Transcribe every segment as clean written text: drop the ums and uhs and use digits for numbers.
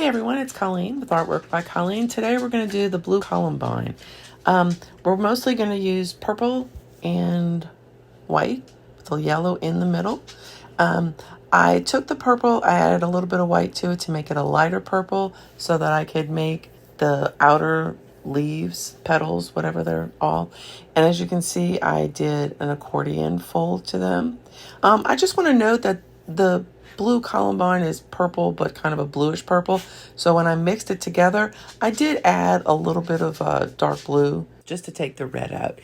Hey everyone, it's Colleen with Artwork by Colleen. Today we're going to do the blue Columbine. We're mostly going to use purple and white with a yellow in the middle. I took the purple, I added a little bit of white to it to make it a lighter purple so that I could make the outer leaves, petals, whatever they're all. And as you can see, I did an accordion fold to them. I just want to note that the blue Columbine is purple, but kind of a bluish purple. So when I mixed it together, I did add a little bit of dark blue just to take the red out.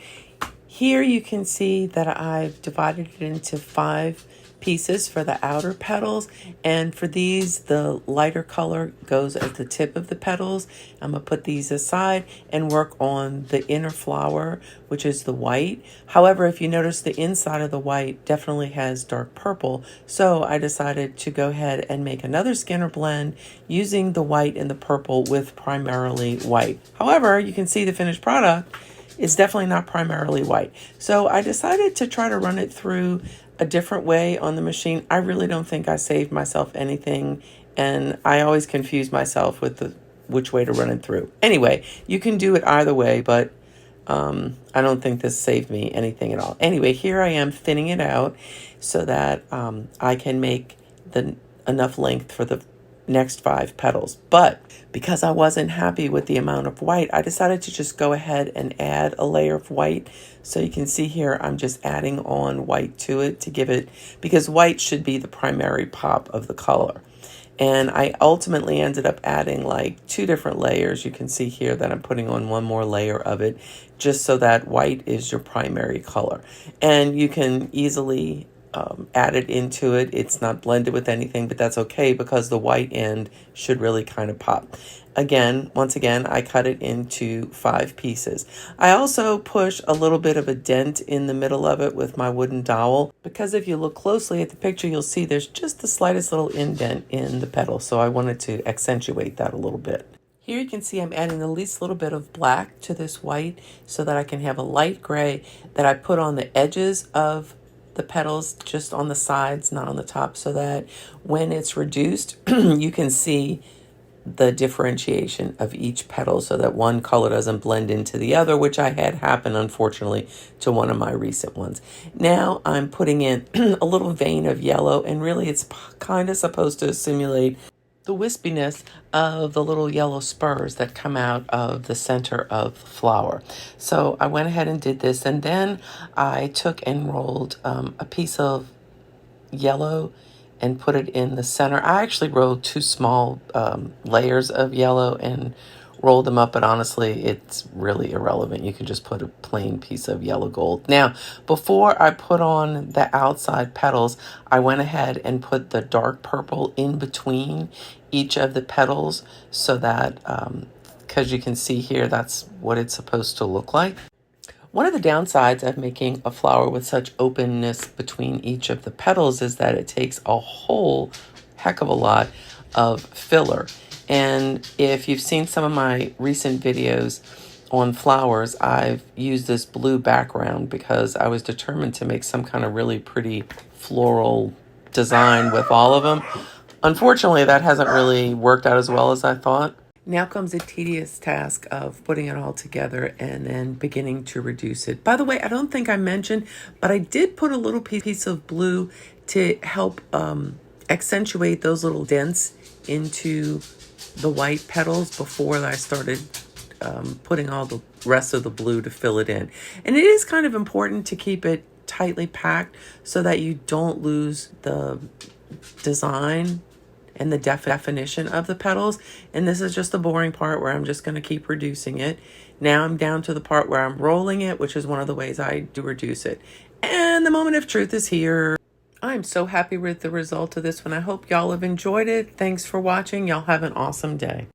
Here you can see that I've divided it into 5 pieces for the outer petals, and for these the lighter color goes at the tip of the petals. I'm gonna put these aside and work on the inner flower, which is the white. However, if you notice, the inside of the white definitely has dark purple, so I decided to go ahead and make another Skinner blend using the white and the purple with primarily white. However, you can see the finished product is definitely not primarily white. So I decided to try to run it through a different way on the machine. I really don't think I saved myself anything, and I always confuse myself with which way to run it through. Anyway, you can do it either way, but I don't think this saved me anything at all. Anyway, here I am thinning it out so that I can make enough length for the next 5 petals. But because I wasn't happy with the amount of white, I decided to just go ahead and add a layer of white. So you can see here, I'm just adding on white to it to give it, because white should be the primary pop of the color. And I ultimately ended up adding like 2 different layers. You can see here that I'm putting on 1 more layer of it, just so that white is your primary color. And you can easily add it into it. It's not blended with anything, but that's okay because the white end should really kind of pop. Once again, I cut it into 5 pieces. I also push a little bit of a dent in the middle of it with my wooden dowel, because if you look closely at the picture, you'll see there's just the slightest little indent in the petal. So I wanted to accentuate that a little bit. Here you can see I'm adding the least little bit of black to this white so that I can have a light gray that I put on the edges of the petals, just on the sides, not on the top, so that when it's reduced, you can see the differentiation of each petal so that one color doesn't blend into the other, which I had happen, unfortunately, to one of my recent ones. Now I'm putting in a little vein of yellow, and really it's kind of supposed to simulate the wispiness of the little yellow spurs that come out of the center of the flower. So I went ahead and did this, and then I took and rolled a piece of yellow and put it in the center. I actually rolled 2 small layers of yellow and rolled them up, but honestly, it's really irrelevant. You can just put a plain piece of yellow gold. Now, before I put on the outside petals, I went ahead and put the dark purple in between each of the petals so that, because you can see here, that's what it's supposed to look like. One of the downsides of making a flower with such openness between each of the petals is that it takes a whole heck of a lot of filler. And if you've seen some of my recent videos on flowers, I've used this blue background because I was determined to make some kind of really pretty floral design with all of them. Unfortunately, that hasn't really worked out as well as I thought. Now comes the tedious task of putting it all together and then beginning to reduce it. By the way, I don't think I mentioned, but I did put a little piece of blue to help accentuate those little dents into the white petals before I started putting all the rest of the blue to fill it in. And it is kind of important to keep it tightly packed so that you don't lose the design and the definition of the petals. And this is just the boring part where I'm just going to keep reducing it. Now I'm down to the part where I'm rolling it, which is one of the ways I do reduce it. And the moment of truth is here. I'm so happy with the result of this one. I hope y'all have enjoyed it. Thanks for watching. Y'all have an awesome day.